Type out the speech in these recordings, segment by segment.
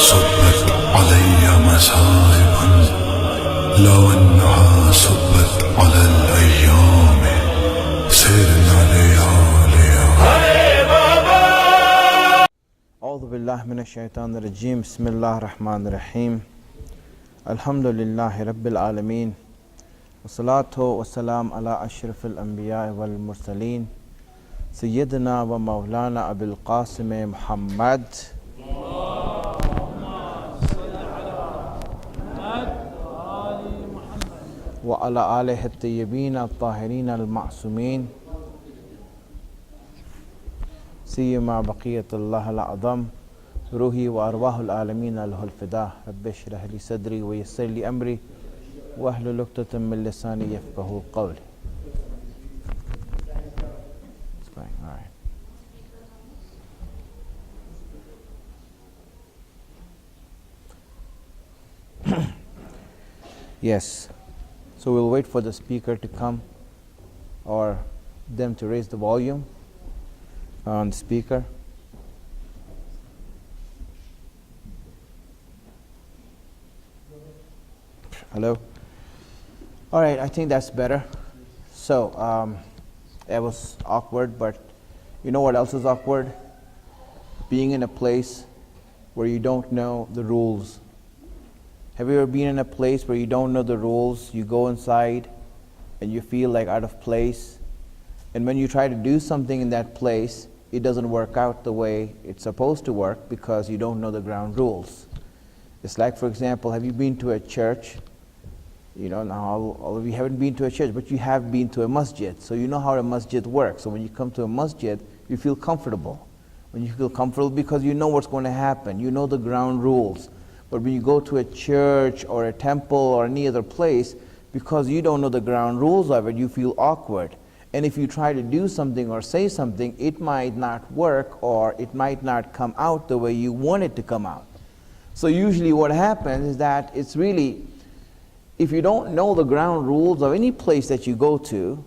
صبت علي مسائبا لو أنها صبت على الأيام سرنا لياليا. أعوذ بالله من الشيطان الرجيم. بسم الله الرحمن الرحيم. الحمد لله رب العالمين والصلاة والسلام على أشرف الأنبياء والمرسلين سيدنا ومولانا أبي القاسم محمد وعلى آله الطيبين الطاهرين المعصومين سيما بقية الله الأعظم روحي وأرواح العالمين له الفداء. رب اشرح لي صدري ويسر لي أمري واحلل عقدة من لساني يفقهوا قولي. Yes, so we'll wait for the speaker to come or them to raise the volume on the speaker. Hello? All right, I think that's better. So, it was awkward, but you know what else is awkward? Being in a place where you don't know the rules. Have you ever been in a place where you don't know the rules? You go inside and you feel like out of place. And when you try to do something in that place, it doesn't work out the way it's supposed to work because you don't know the ground rules. It's like, for example, have you been to a church? You know, now all of you haven't been to a church, but you have been to a masjid. So you know how a masjid works. So when you come to a masjid, you feel comfortable. When you feel comfortable because you know what's going to happen. You know the ground rules. But when you go to a church or a temple or any other place, because you don't know the ground rules of it, you feel awkward. And if you try to do something or say something, it might not work or it might not come out the way you want it to come out. So usually what happens is that it's really, if you don't know the ground rules of any place that you go to,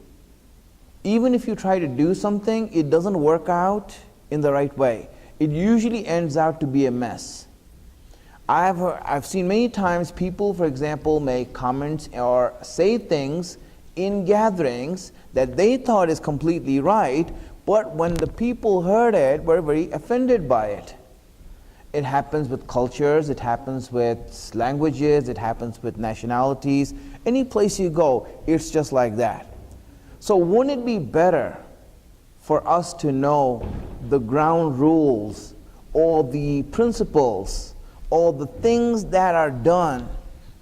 even if you try to do something, it doesn't work out in the right way. It usually ends out to be a mess. I've seen many times people, for example, make comments or say things in gatherings that they thought is completely right, but when the people heard it, were very offended by it. It happens with cultures, it happens with languages, it happens with nationalities. Any place you go, it's just like that. So wouldn't it be better for us to know the ground rules or the principles or the things that are done,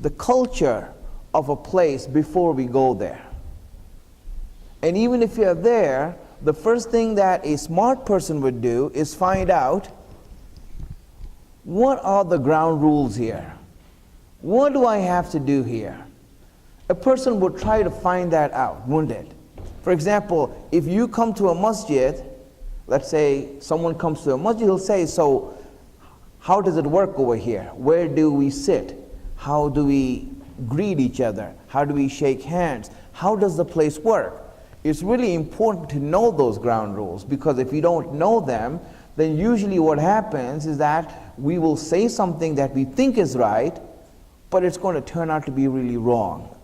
the culture of a place before we go there? And even if you're there, the first thing that a smart person would do is find out, what are the ground rules here? What do I have to do here? A person would try to find that out, wouldn't it? For example, if you come to a masjid, let's say someone comes to a masjid, he'll say, so how does it work over here? Where do we sit? How do we greet each other? How do we shake hands? How does the place work? It's really important to know those ground rules, because if you don't know them, then usually what happens is that we will say something that we think is right, but it's going to turn out to be really wrong.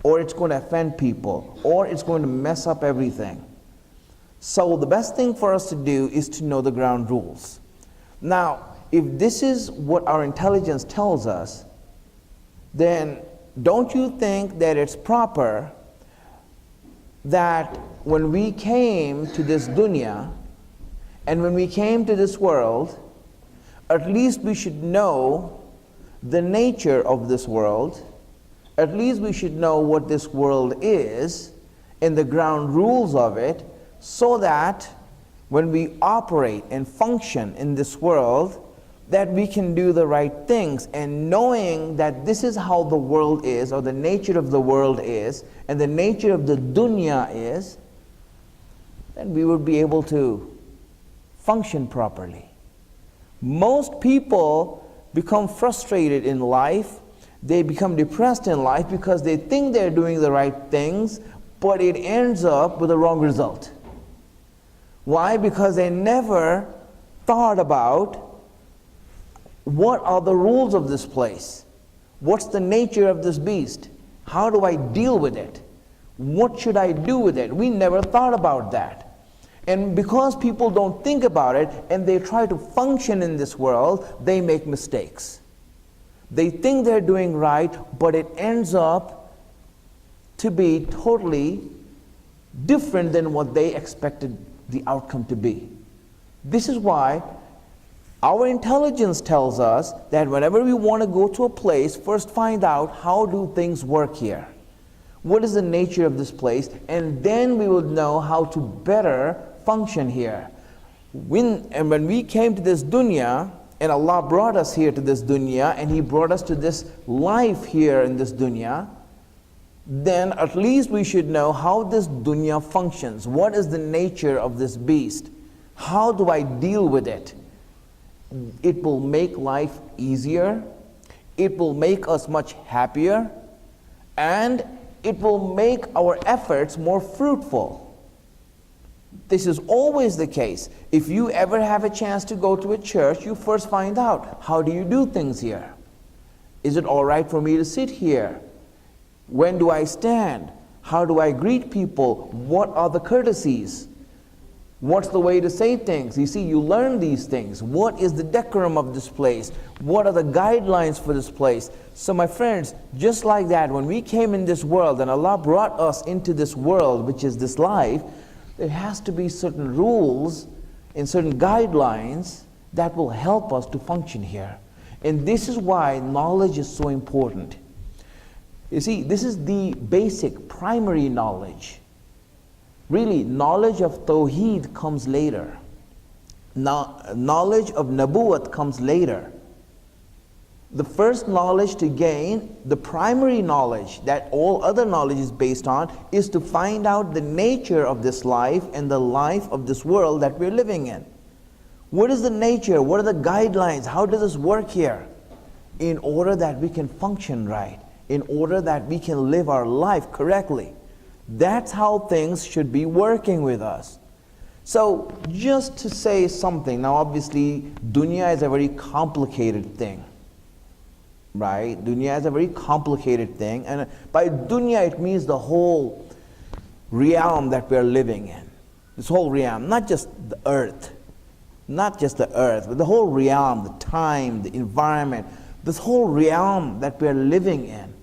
Or it's going to offend people, or it's going to mess up everything. So the best thing for us to do is to know the ground rules. Now, if this is what our intelligence tells us, then don't you think that it's proper that when we came to this dunya and when we came to this world, at least we should know the nature of this world, at least we should know what this world is and the ground rules of it, so that when we operate and function in this world, that we can do the right things. And knowing that this is how the world is, or the nature of the world is, and the nature of the dunya is, then we would be able to function properly. Most people become frustrated in life, they become depressed in life because they think they're doing the right things, but it ends up with the wrong result. Why? Because they never thought about What are the rules of this place? What's the nature of this beast? How do I deal with it? What should I do with it? We never thought about that. And because people don't think about it and they try to function in this world, they make mistakes. They think they're doing right, but it ends up to be totally different than what they expected the outcome to be. This is why our intelligence tells us that whenever we want to go to a place, first find out how do things work here. What is the nature of this place? And then we will know how to better function here. When we came to this dunya, and Allah brought us here to this dunya, and He brought us to this life here in this dunya, then at least we should know how this dunya functions. What is the nature of this beast? How do I deal with it? It will make life easier, it will make us much happier, and it will make our efforts more fruitful. This is always the case. If you ever have a chance to go to a church, you first find out, how do you do things here? Is it all right for me to sit here? When do I stand? How do I greet people? What are the courtesies? What's the way to say things? You see, you learn these things. What is the decorum of this place? What are the guidelines for this place? So my friends, just like that, when we came in this world and Allah brought us into this world, which is this life, there has to be certain rules and certain guidelines that will help us to function here. And this is why knowledge is so important. You see, this is the basic, primary knowledge. Really, knowledge of Tawheed comes later. Knowledge of Nabuwat comes later. The first knowledge to gain, the primary knowledge that all other knowledge is based on, is to find out the nature of this life and the life of this world that we're living in. What is the nature? What are the guidelines? How does this work here? In order that we can function right, in order that we can live our life correctly. That's how things should be working with us. So just to say something, now obviously dunya is a very complicated thing, right? Dunya is a very complicated thing, and by dunya it means the whole realm that we're living in. This whole realm, not just the earth, but the whole realm, the time, the environment, this whole realm that we're living in.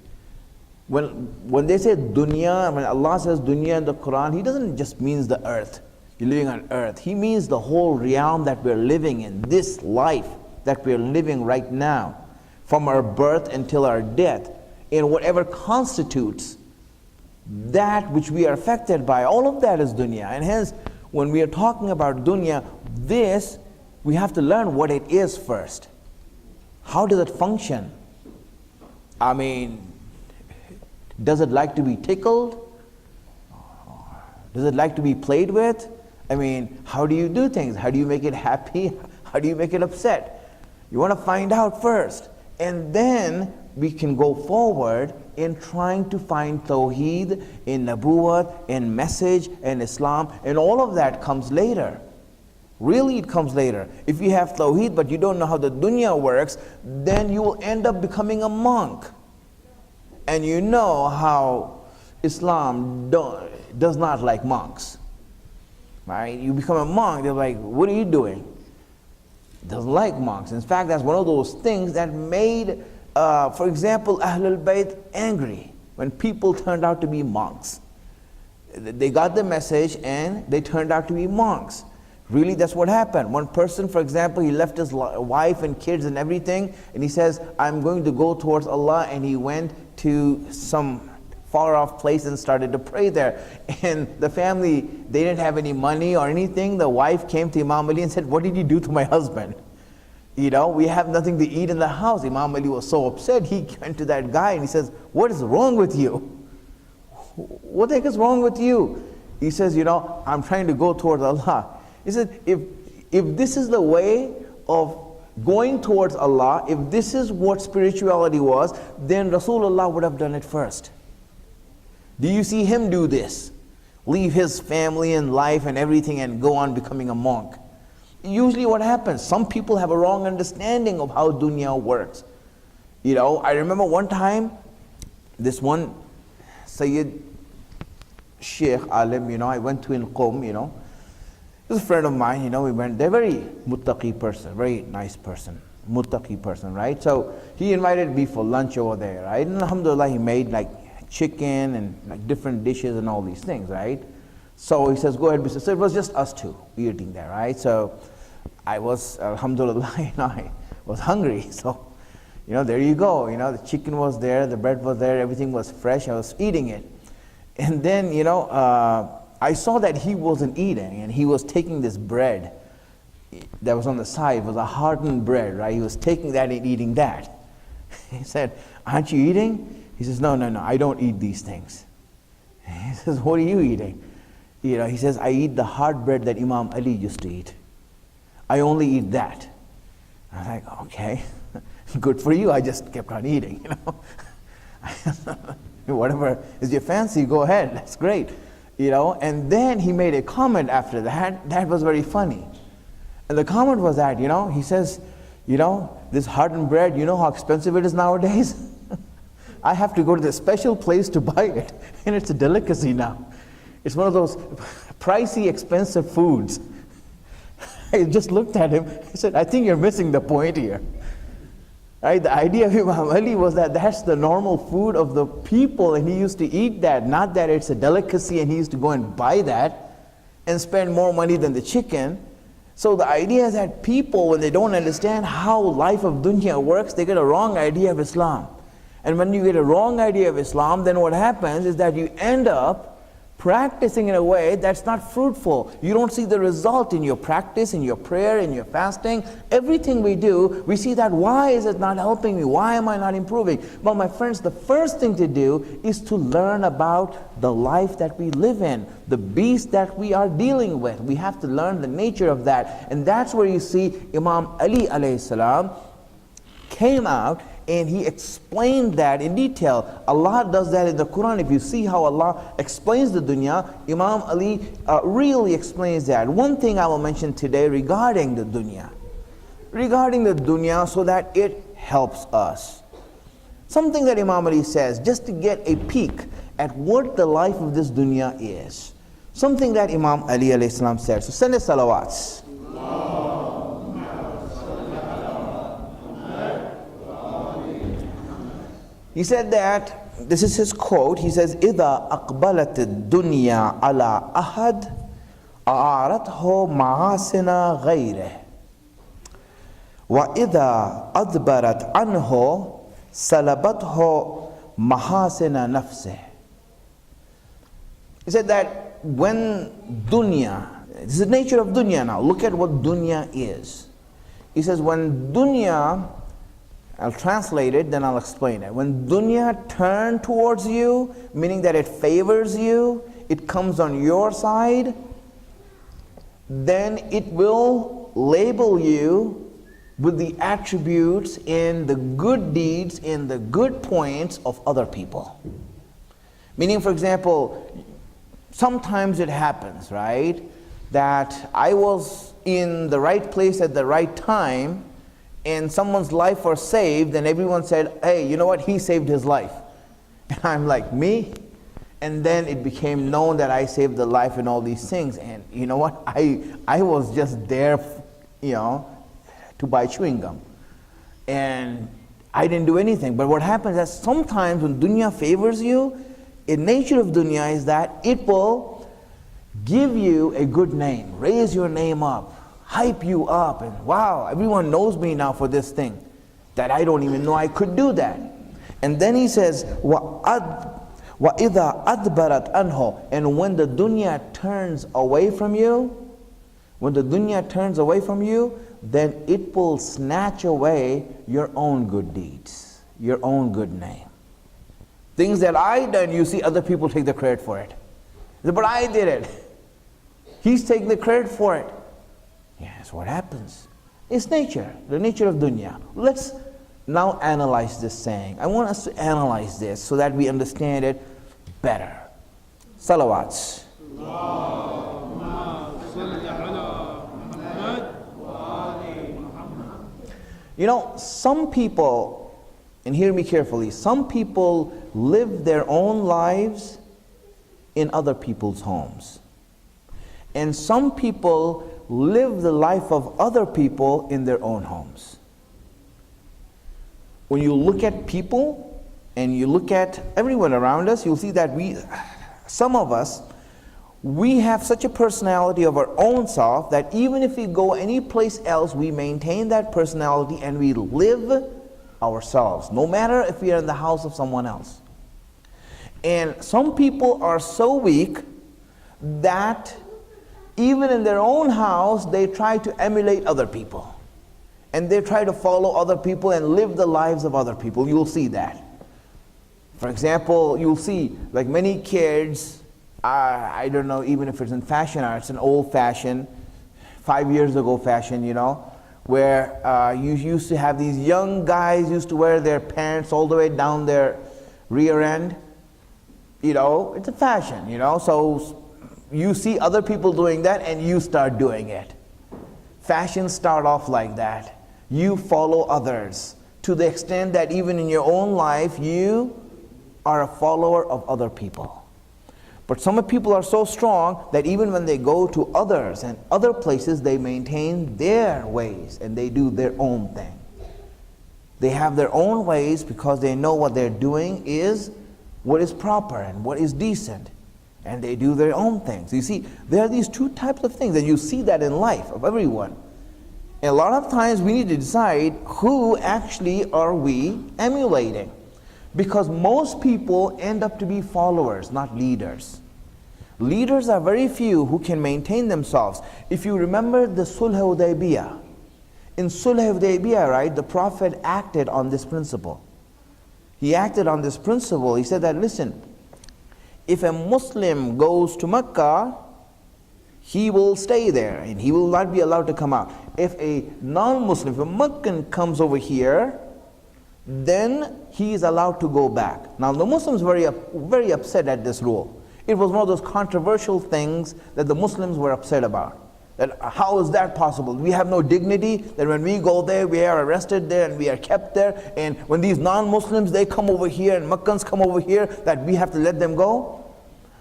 When they say dunya, when Allah says dunya in the Quran, He doesn't just mean the earth. You're living on earth. He means the whole realm that we're living in, this life that we're living right now, from our birth until our death, and whatever constitutes that which we are affected by, all of that is dunya. And hence, when we are talking about dunya, this, we have to learn what it is first. How does it function? I mean, does it like to be tickled? Does it like to be played with? I mean, how do you do things? How do you make it happy? How do you make it upset? You want to find out first. And then we can go forward in trying to find Tawheed, in Nabuwat, in message, in Islam, and all of that comes later. Really, it comes later. If you have Tawheed but you don't know how the dunya works, then you will end up becoming a monk. And you know how Islam does not like monks, right? You become a monk, they're like, what are you doing? Doesn't like monks. In fact, that's one of those things that made, for example, Ahlul Bayt angry when people turned out to be monks. They got the message and they turned out to be monks. Really, that's what happened. One person, for example, he left his wife and kids and everything, and he says, I'm going to go towards Allah, and he went to some far off place and started to pray there. And the family, they didn't have any money or anything. The wife came to Imam Ali and said, what did you do to my husband? You know, we have nothing to eat in the house. Imam Ali was so upset, he went to that guy and he says, what is wrong with you? What the heck is wrong with you? He says, you know, I'm trying to go towards Allah. He said, if this is the way of going towards Allah, if this is what spirituality was, then Rasulullah would have done it first. Do you see him do this? Leave his family and life and everything and go on becoming a monk. Usually what happens, some people have a wrong understanding of how dunya works. You know, I remember one time, this one Sayyid Sheikh Alim, you know, I went to in Qom, you know. He was a friend of mine, you know, we went, they're very muttaqi person, very nice person, muttaqi person, right? So he invited me for lunch over there, right? And alhamdulillah, he made like chicken and like different dishes and all these things, right? So he says, go ahead, Mr. So it was just us two eating there, right? So I was, alhamdulillah, you know, I was hungry. So, you know, there you go. You know, the chicken was there, the bread was there, everything was fresh. I was eating it. And then, you know, I saw that he wasn't eating and he was taking this bread that was on the side. It was a hardened bread, right? He was taking that and eating that. He said, aren't you eating? He says, no, I don't eat these things. He says, what are you eating? You know, he says, I eat the hard bread that Imam Ali used to eat. I only eat that. I was like, okay, good for you. I just kept on eating, you know. Whatever is your fancy, go ahead. That's great. You know, and then he made a comment after that. That was very funny. And the comment was that, you know, he says, you know, this hardened bread, you know how expensive it is nowadays? I have to go to this special place to buy it. And it's a delicacy now. It's one of those pricey, expensive foods. I just looked at him. I said, I think you're missing the point here. Right? The idea of Imam Ali was that that's the normal food of the people and he used to eat that, not that it's a delicacy and he used to go and buy that and spend more money than the chicken. So the idea is that people, when they don't understand how life of dunya works, they get a wrong idea of Islam. And when you get a wrong idea of Islam, then what happens is that you end up practicing in a way that's not fruitful. You don't see the result in your practice, in your prayer, in your fasting. Everything we do, we see that why is it not helping me? Why am I not improving? Well, my friends, the first thing to do is to learn about the life that we live in, the beast that we are dealing with. We have to learn the nature of that. And that's where you see Imam Ali alayhi salam came out and he explained that in detail. Allah does that in the Quran. If you see how Allah explains the dunya, Imam Ali really explains that. One thing I will mention today regarding the dunya. So that it helps us. Something that Imam Ali says, just to get a peek at what the life of this dunya is. Something that Imam Ali alayhi salam said. So send us salawats. He said that, this is his quote, he says, إِذَا أَقْبَلَتِ الدُّنْيَا عَلَىٰ أَحَدٍ أَعَارَتْهُ مَعَاسِنَ غَيْرِهِ وَإِذَا أَدْبَرَتْ عَنْهُ سَلَبَتْهُ مَحَاسِنَ نَفْسِهِ. He said that when dunya, this is the nature of dunya now, look at what dunya is. He says when dunya, I'll translate it, then I'll explain it. When dunya turns towards you, meaning that it favors you, it comes on your side, then it will label you with the attributes in the good deeds, in the good points of other people. Meaning, for example, sometimes it happens, right, that I was in the right place at the right time, and someone's life was saved, and everyone said, hey, you know what, he saved his life. And I'm like, me? And then it became known that I saved the life and all these things. And you know what, I was just there, you know, to buy chewing gum. And I didn't do anything. But what happens is sometimes when dunya favors you, the nature of dunya is that it will give you a good name, raise your name up, hype you up, and wow, everyone knows me now for this thing that I don't even know I could do that. And then he says, وَإِذَا أَدْبَرَتْ أَنْهُ, and when the dunya turns away from you, then it will snatch away your own good deeds, your own good name. Things that I done, you see other people take the credit for it. But I did it. He's taking the credit for it. Yeah, that's what happens. It's nature, the nature of dunya. Let's now analyze this saying. I want us to analyze this so that we understand it better. Salawats. You know, some people, and hear me carefully, some people live their own lives in other people's homes. And some people live the life of other people in their own homes. When you look at people and you look at everyone around us, you'll see that some of us, we have such a personality of our own self that even if we go any place else, we maintain that personality and we live ourselves, no matter if we are in the house of someone else. And some people are so weak that even in their own house, they try to emulate other people. And they try to follow other people and live the lives of other people. You'll see that. For example, you'll see like many kids, I don't know even if it's in fashion or it's an old fashion, 5 years ago fashion, you know, where you used to have these young guys used to wear their pants all the way down their rear end. You know, it's a fashion, you know, so you see other people doing that and you start doing it. Fashions start off like that. You follow others to the extent that even in your own life, you are a follower of other people. But some people are so strong that even when they go to others and other places, they maintain their ways and they do their own thing. They have their own ways because they know what they're doing is what is proper and what is decent. And they do their own things. You see, there are these two types of things, and you see that in life of everyone. And a lot of times we need to decide who actually are we emulating. Because most people end up to be followers, not leaders. Leaders are very few who can maintain themselves. If you remember the Sulh Hudaybiyah, in Sulh Hudaybiyah, right, the Prophet acted on this principle. He acted on this principle. He said that, listen, if a Muslim goes to Mecca, he will stay there and he will not be allowed to come out. If a non-Muslim, if a Meccan comes over here, then he is allowed to go back. Now the Muslims were very upset at this rule. It was one of those controversial things that the Muslims were upset about. That how is that possible? We have no dignity, that when we go there, we are arrested there and we are kept there. And when these non-Muslims, they come over here and Meccans come over here, that we have to let them go?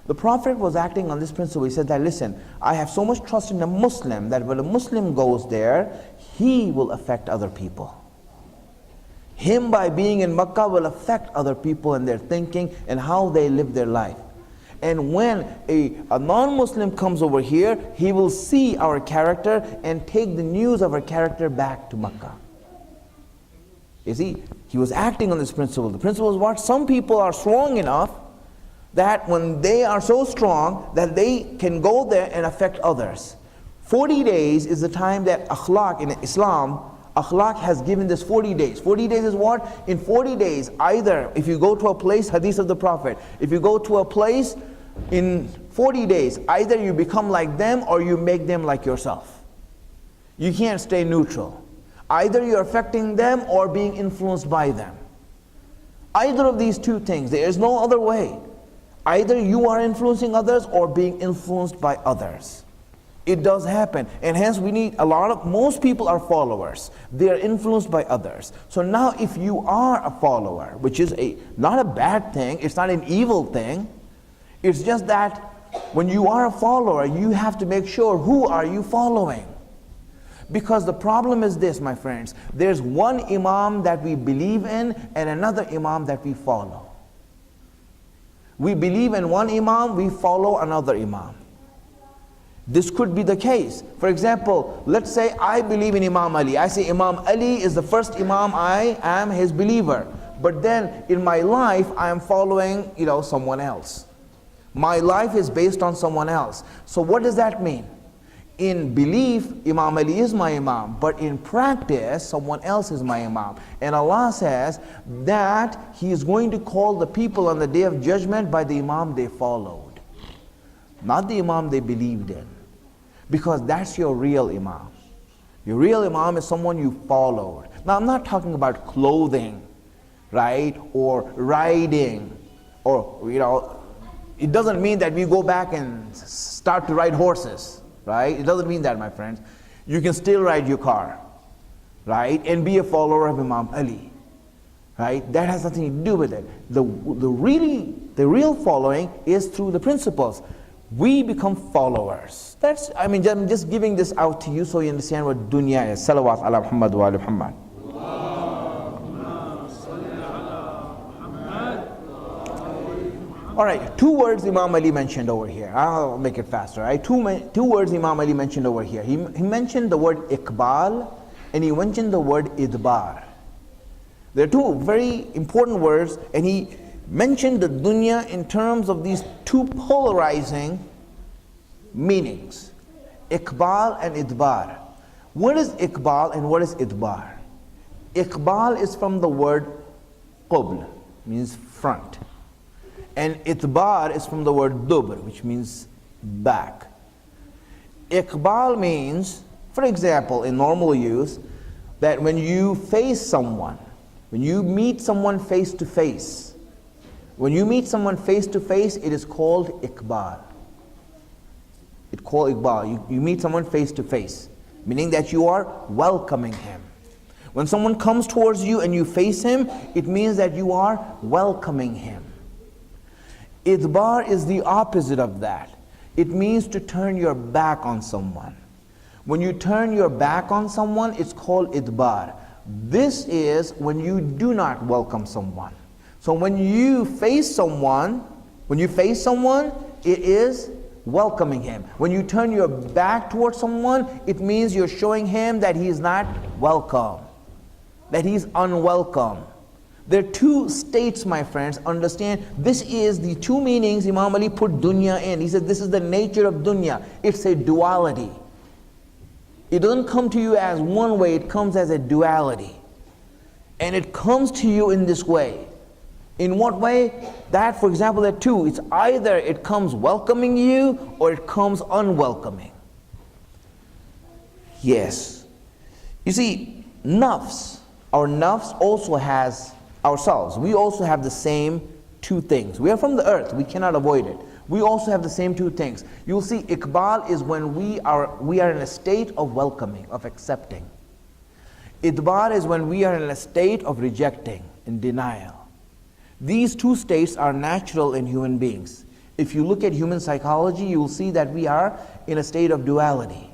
The Prophet was acting on this principle. He said that, listen, I have so much trust in a Muslim that when a Muslim goes there, he will affect other people. Him by being in Mecca will affect other people and their thinking and how they live their life. And when a non-Muslim comes over here, he will see our character and take the news of our character back to Mecca. You see, he was acting on this principle. The principle is what? Some people are strong enough that when they are so strong that they can go there and affect others. 40 days is the time that akhlaq in Islam, akhlaq has given this 40 days. 40 days is what? In 40 days, either if you go to a place, hadith of the Prophet, if you go to a place in 40 days, either you become like them or you make them like yourself. You can't stay neutral. Either you're affecting them or being influenced by them. Either of these two things, there is no other way. Either you are influencing others or being influenced by others. It does happen, and hence we need most people are followers. They are influenced by others. So now if you are a follower, which is not a bad thing, it's not an evil thing, it's just that when you are a follower, you have to make sure who are you following. Because the problem is this, my friends, there's one imam that we believe in and another imam that we follow. We believe in one imam, we follow another imam. This could be the case. For example, let's say I believe in Imam Ali. I say Imam Ali is the first imam, I am his believer. But then in my life, I am following, someone else. My life is based on someone else. So what does that mean? In belief, Imam Ali is my imam, but in practice, someone else is my imam. And Allah says that He is going to call the people on the Day of Judgment by the imam they followed, not the imam they believed in. Because that's your real imam. Your real imam is someone you followed. Now I'm not talking about clothing, right? Or riding, or it doesn't mean that we go back and start to ride horses. Right? It doesn't mean that, my friends. You can still ride your car. right? And be a follower of Imam Ali, right? That has nothing to do with it. The real following is through the principles. We become followers. That's, I mean, I'm just giving this out to you so you understand what dunya is. Salawat ala Muhammad wa ala Muhammad. All right, two words Imam Ali mentioned over here. I'll make it faster. Right? Two words Imam Ali mentioned over here. He mentioned the word iqbal and he mentioned the word idbar. They're two very important words, and he mentioned the dunya in terms of these two polarizing meanings, iqbal and idbar. What is iqbal and what is idbar? Iqbal is from the word qubl, means front. And idbar is from the word dubr, which means back. Iqbal means, for example, in normal use, that when you face someone, when you meet someone face to face, it is called iqbal. It's called iqbal. You meet someone face to face, meaning that you are welcoming him. When someone comes towards you and you face him, it means that you are welcoming him. Idbar is the opposite of that. It means to turn your back on someone. When you turn your back on someone, it's called idbar. This is when you do not welcome someone. So when you face someone, it is welcoming him. When you turn your back towards someone, it means you're showing him that he is not welcome, that he's unwelcome. There are two states, my friends. Understand, this is the two meanings Imam Ali put dunya in. He said this is the nature of dunya. It's a duality. It doesn't come to you as one way, it comes as a duality. And it comes to you in this way. In what way? That, for example, there are two. It's either it comes welcoming you or it comes unwelcoming. Yes. You see, nafs, our nafs also has ourselves. We also have the same two things. We are from the earth, we cannot avoid it. We also have the same two things. You'll see iqbal is when we are in a state of welcoming, of accepting. Idbar is when we are in a state of rejecting and denial. These two states are natural in human beings. If you look at human psychology, you will see that we are in a state of duality.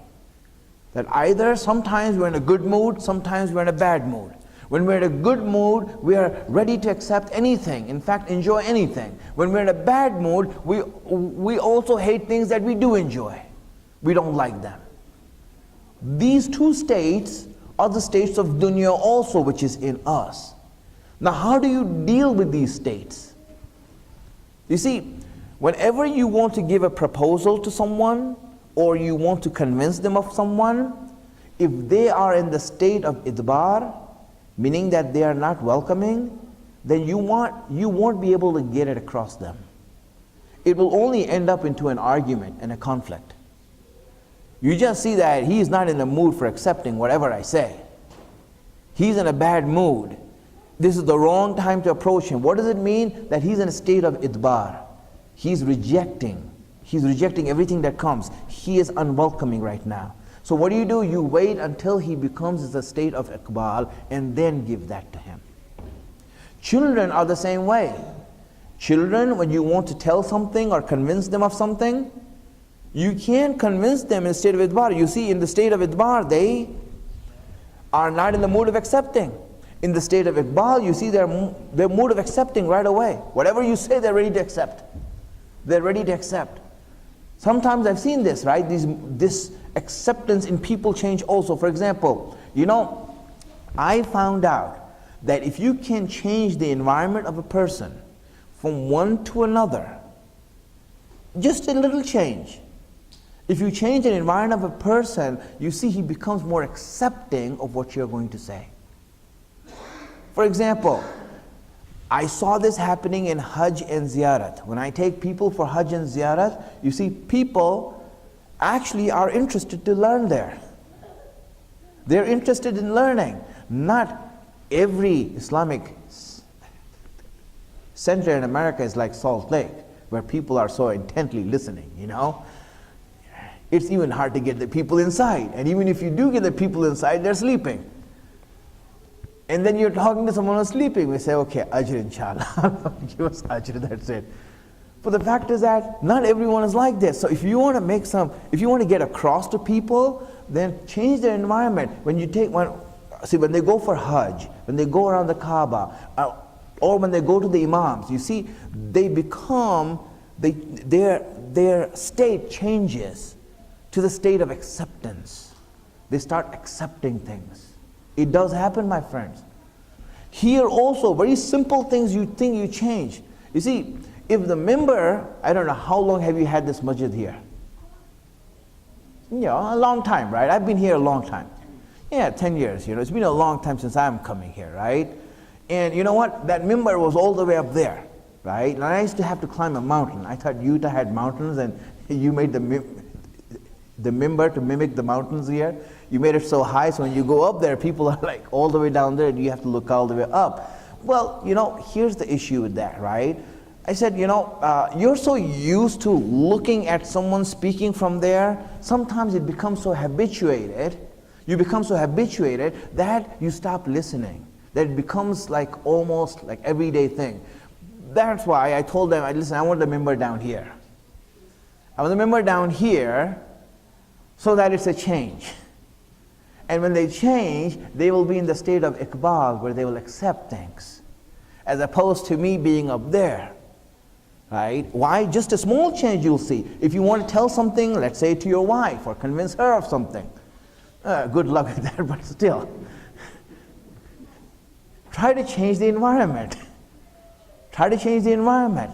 That either sometimes we're in a good mood, sometimes we're in a bad mood. When we're in a good mood, we are ready to accept anything, in fact, enjoy anything. When we're in a bad mood, we also hate things that we do enjoy. We don't like them. These two states are the states of dunya also, which is in us. Now, how do you deal with these states? You see, whenever you want to give a proposal to someone, or you want to convince them of someone, if they are in the state of idbar, meaning that they are not welcoming, then you won't be able to get it across them. It will only end up into an argument and a conflict. You just see that he's not in the mood for accepting whatever I say. He's in a bad mood. This is the wrong time to approach him. What does it mean? That he's in a state of idbar. He's rejecting everything that comes. He is unwelcoming right now. So what do? You wait until he becomes in a state of iqbal and then give that to him. Children are the same way. Children, when you want to tell something or convince them of something, you can't convince them in a state of idbar. You see, in the state of idbar, they are not in the mood of accepting. In the state of iqbal, you see their mood of accepting right away. Whatever you say, they're ready to accept. They're ready to accept. Sometimes I've seen this, right? This acceptance in people change also. For example, I found out that if you can change the environment of a person from one to another, just a little change. If you change an environment of a person, you see he becomes more accepting of what you're going to say. For example, I saw this happening in Hajj and Ziyarat. When I take people for Hajj and Ziyarat, you see people actually are interested to learn there. They're interested in learning. Not every Islamic center in America is like Salt Lake, where people are so intently listening, It's even hard to get the people inside. And even if you do get the people inside, they're sleeping. And then you're talking to someone who's sleeping. We say, okay, ajr inshallah. Give us ajr, that's it. But the fact is that not everyone is like this. So if you want to get across to people, then change their environment. When you take one, see, when they go for Hajj, when they go around the Kaaba, or when they go to the Imams, you see, they become, their state changes to the state of acceptance. They start accepting things. It does happen, my friends. Here also, very simple things you think you change. You see, if the member, I don't know, how long have you had this masjid here? Yeah, a long time, right? I've been here a long time. Yeah, 10 years, it's been a long time since I'm coming here, right? And you know what? That member was all the way up there, right? And I used to have to climb a mountain. I thought Utah had mountains and you made the member to mimic the mountains here. You made it so high, so when you go up there, people are like all the way down there and you have to look all the way up. Well, here's the issue with that, right? I said, you're so used to looking at someone speaking from there, sometimes it becomes so habituated, you become so habituated that you stop listening, that it becomes like almost like everyday thing. That's why I told them, listen, I want the member down here. I want the member down here so that it's a change. And when they change, they will be in the state of iqbal, where they will accept things, as opposed to me being up there. Right? Why? Just a small change you'll see. If you want to tell something, let's say to your wife, or convince her of something. Good luck with that, but still. Try to change the environment. Try to change the environment.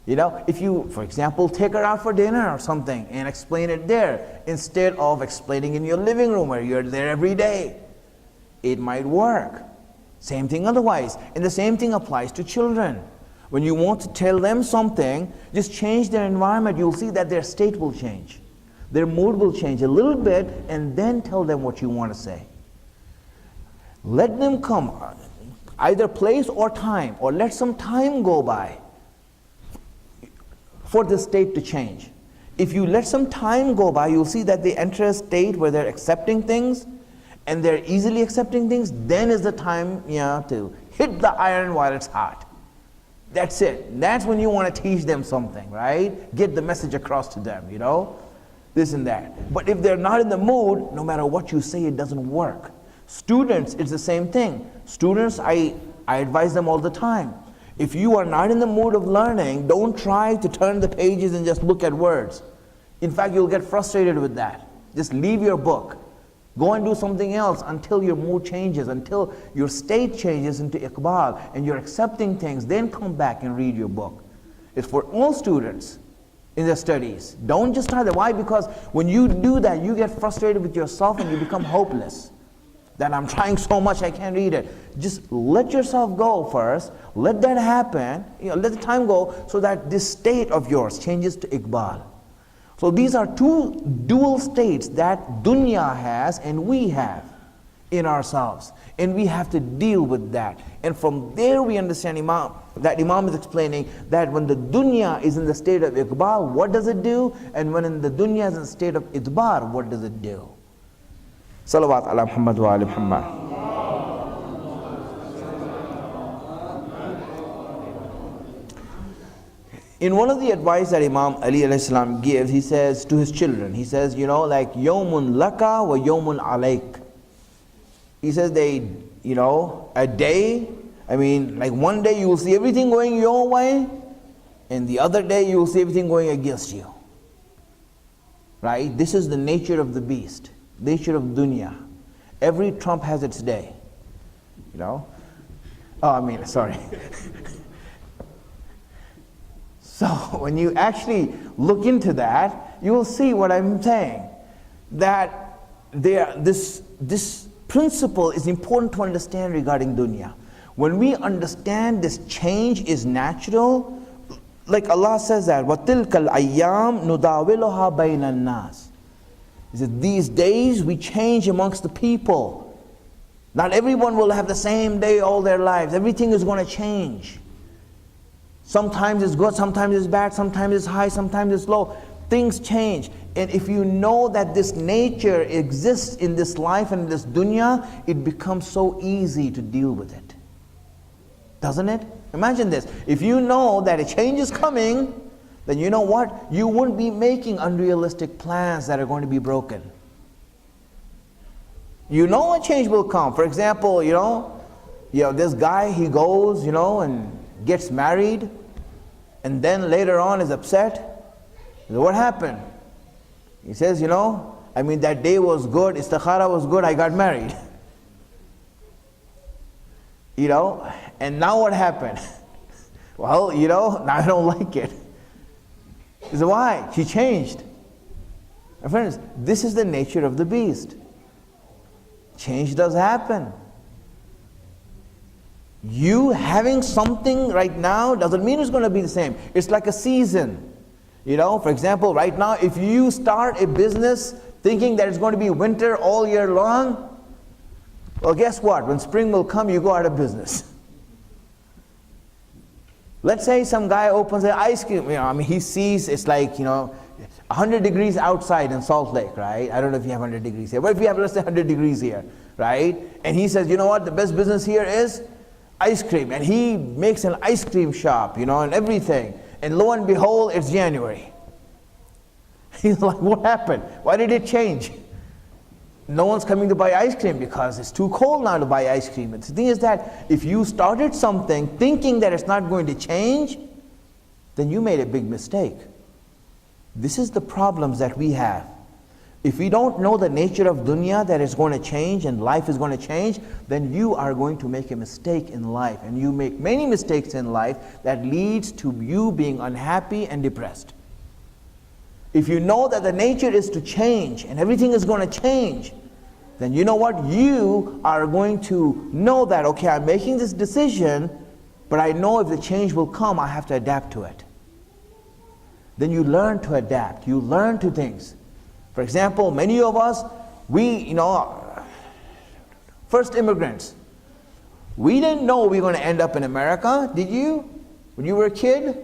If you, for example, take her out for dinner or something and explain it there, instead of explaining in your living room where you're there every day, it might work. Same thing otherwise. And the same thing applies to children. When you want to tell them something, just change their environment. You'll see that their state will change. Their mood will change a little bit, and then tell them what you want to say. Let them come, either place or time, or let some time go by for the state to change. If you let some time go by, you'll see that they enter a state where they're accepting things, and they're easily accepting things. Then is the time to hit the iron while it's hot. That's it. That's when you want to teach them something, right? Get the message across to them, this and that. But if they're not in the mood, no matter what you say, it doesn't work. Students, it's the same thing. Students, I advise them all the time. If you are not in the mood of learning, don't try to turn the pages and just look at words. In fact, you'll get frustrated with that. Just leave your book. Go and do something else until your mood changes, until your state changes into iqbal and you're accepting things. Then come back and read your book. It's for all students in their studies. Don't just try that. Why? Because when you do that, you get frustrated with yourself and you become hopeless. That I'm trying so much I can't read it. Just let yourself go first. Let that happen. Let the time go so that this state of yours changes to iqbal. So these are two dual states that dunya has and we have in ourselves. And we have to deal with that. And from there we understand Imam is explaining that when the dunya is in the state of iqbal, what does it do? And when the dunya is in the state of idbar, what does it do? Salawat ala Muhammad wa ala Muhammad. In one of the advice that Imam Ali alayhi salam gives, he says to his children, he says, like yawmun laka wa yawmun alayk. He says a day, like one day you will see everything going your way, and the other day you will see everything going against you. Right? This is the nature of the beast, nature of dunya. Every Trump has its day. Sorry. So when you actually look into that, you will see what I'm saying. That this principle is important to understand regarding dunya. When we understand this change is natural, like Allah says that, وَتِلْكَ الْأَيَّامِ نُدَاوِلُهَا بَيْنَ النَّاسِ. He said, these days we change amongst the people. Not everyone will have the same day all their lives. Everything is going to change. Sometimes it's good, sometimes it's bad, sometimes it's high, sometimes it's low. things change. And if you know that this nature exists in this life and in this dunya, it becomes so easy to deal with it. Doesn't it? Imagine this. If you know that a change is coming, then you know what? You wouldn't be making unrealistic plans that are going to be broken. You know a change will come. For example, this guy, he goes, and gets married, and then later on is upset. What happened? He says, that day was good, istikhara was good, I got married. And now what happened? Well, now I don't like it. He said, why? She changed. My friends, this is the nature of the beast. Change does happen. You having something right now doesn't mean it's going to be the same. It's like a season. For example, right now, if you start a business thinking that it's going to be winter all year long, well, guess what? When spring will come, you go out of business. Let's say some guy opens an ice cream, he sees it's like, 100 degrees outside in Salt Lake, right? I don't know if you have 100 degrees here, but if you have, let's say, 100 degrees here, right? And he says, what, the best business here is ice cream. And he makes an ice cream shop, and everything. And lo and behold, it's January. He's like, what happened? Why did it change? No one's coming to buy ice cream because it's too cold now to buy ice cream. And the thing is that if you started something thinking that it's not going to change, then you made a big mistake. This is the problems that we have. If we don't know the nature of dunya, that it's going to change and life is going to change, then you are going to make a mistake in life. And you make many mistakes in life that leads to you being unhappy and depressed. If you know that the nature is to change and everything is going to change, then you know what? You are going to know that, okay, I'm making this decision, but I know if the change will come, I have to adapt to it. Then you learn to adapt. You learn to things. For example, many of us, first immigrants, we didn't know we were going to end up in America, did you? When you were a kid?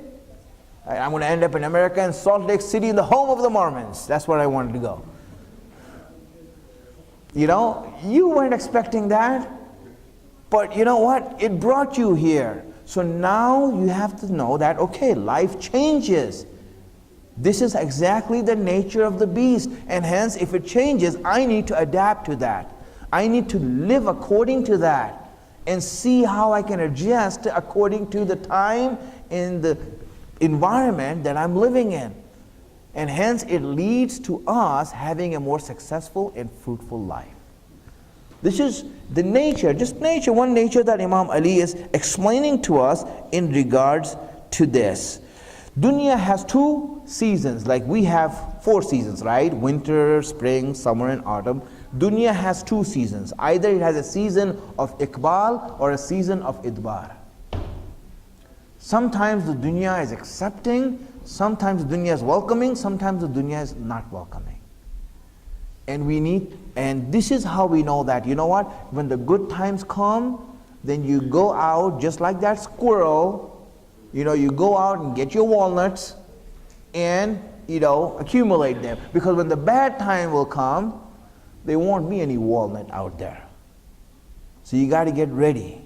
I'm going to end up in America, in Salt Lake City, in the home of the Mormons. That's where I wanted to go. You weren't expecting that. But you know what? It brought you here. So now you have to know that, okay, life changes. This is exactly the nature of the beast. And hence, if it changes, I need to adapt to that. I need to live according to that and see how I can adjust according to the time and the environment that I'm living in. And hence, it leads to us having a more successful and fruitful life. This is the nature, just nature, one nature that Imam Ali is explaining to us in regards to this. Dunya has 2 seasons, like we have 4 seasons, right? Winter, spring, summer, and autumn. Dunya has 2 seasons. Either it has a season of iqbal or a season of idbar. Sometimes the dunya is accepting, sometimes the dunya is welcoming, sometimes the dunya is not welcoming. And this is how we know that, you know what? When the good times come, then you go out just like that squirrel. You go out and get your walnuts and, accumulate them. Because when the bad time will come, there won't be any walnut out there. So you got to get ready.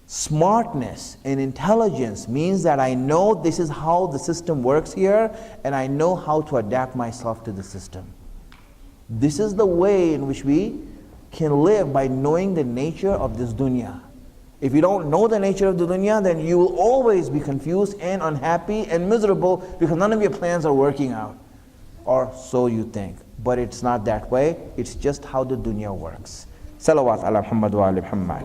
Smartness and intelligence means that I know this is how the system works here, and I know how to adapt myself to the system. This is the way in which we can live, by knowing the nature of this dunya. If you don't know the nature of the dunya, then you will always be confused and unhappy and miserable because none of your plans are working out. Or so you think. But it's not that way. It's just how the dunya works. Salawat ala Muhammad wa ali Muhammad.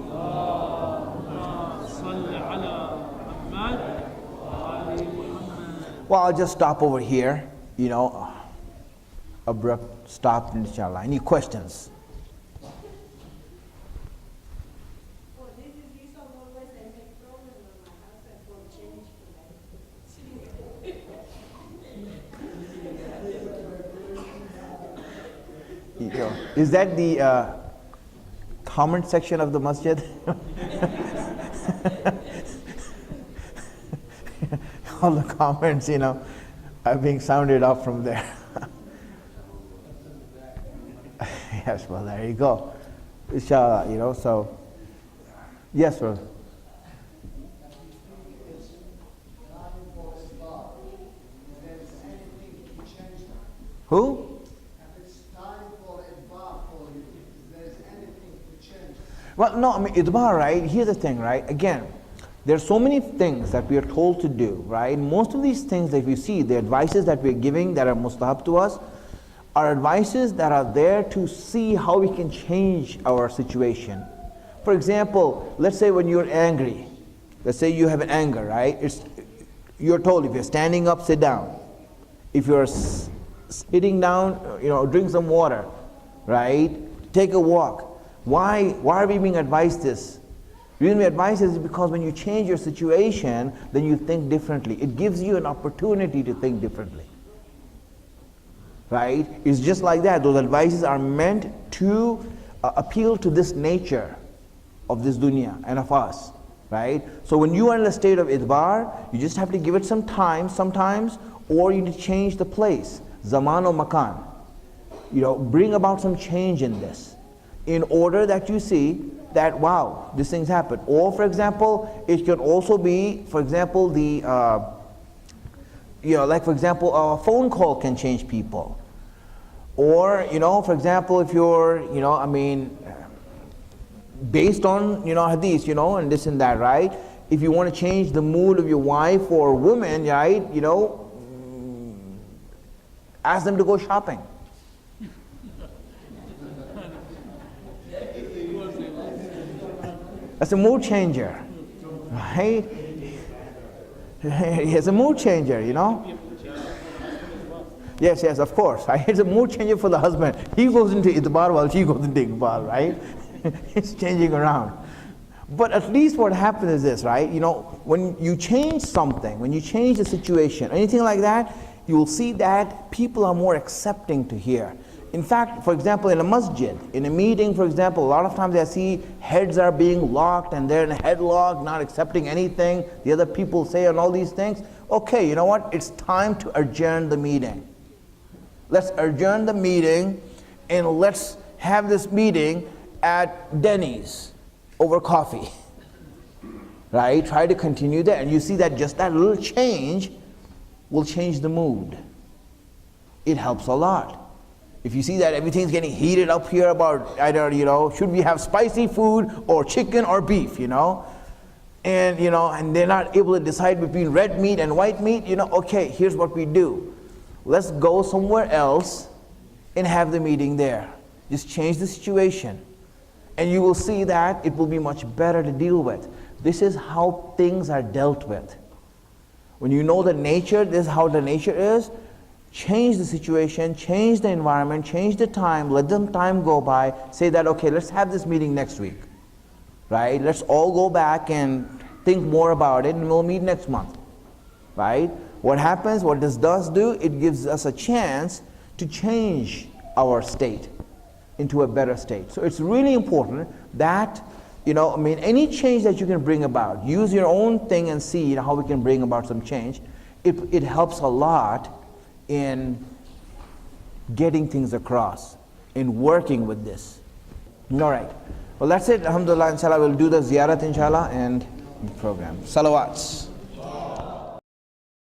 Well, I'll just stop over here. Abrupt stop, inshallah. Any questions? Is that the comment section of the masjid? All the comments, I'm being sounded off from there. Yes, well, there you go. Inshallah, so. Yes, brother. Who? Well, no, I mean, idbar, right? Here's the thing, right? Again, there's so many things that we are told to do, right? Most of these things that we see, the advices that we're giving that are mustahab to us, are advices that are there to see how we can change our situation. For example, let's say when you're angry, let's say you have an anger, right? You're told if you're standing up, sit down. If you're sitting down, drink some water, right? Take a walk. Why are we being advised this? The reason we advise this is because when you change your situation, then you think differently. It gives you an opportunity to think differently. Right? It's just like that. Those advices are meant to appeal to this nature of this dunya and of us. Right? So when you are in a state of idbar, you just have to give it some time sometimes, or you need to change the place. Zaman or makan. Bring about some change in this, in order that you see that, wow, these things happen. Or, for example, it can also be, for example, like for example, a phone call can change people. Or, for example, if you're, based on, hadith, and this and that, right? If you want to change the mood of your wife or woman, right, ask them to go shopping. That's a mood changer, right? It's a mood changer, Yes, of course. Right? It's a mood changer for the husband. He goes into idbar while she goes into iqbal, right? It's changing around. But at least what happens is this, right? When you change something, when you change the situation, anything like that, you will see that people are more accepting to hear. In fact, for example, in a masjid, in a meeting, for example, a lot of times I see heads are being locked and they're in a headlock, not accepting anything the other people say and all these things. Okay, you know what? It's time to adjourn the meeting. Let's adjourn the meeting and let's have this meeting at Denny's over coffee. Right? Try to continue that, and you see that just that little change will change the mood. It helps a lot. If you see that everything's getting heated up here about either, should we have spicy food or chicken or beef, and they're not able to decide between red meat and white meat, okay, here's what we do. Let's go somewhere else and have the meeting there. Just change the situation. And you will see that it will be much better to deal with. This is how things are dealt with. When you know the nature, this is how the nature is, change the situation, change the environment, change the time, let the time go by, say that, okay, let's have this meeting next week, right? Let's all go back and think more about it, and we'll meet next month, right? What happens, what this does do, it gives us a chance to change our state into a better state. So it's really important that, any change that you can bring about, use your own thing and see how we can bring about some change. It helps a lot in getting things across, in working with this. All right. Well, that's it. Alhamdulillah, inshallah, we'll do the ziyarat, inshallah, and the program. Salawats.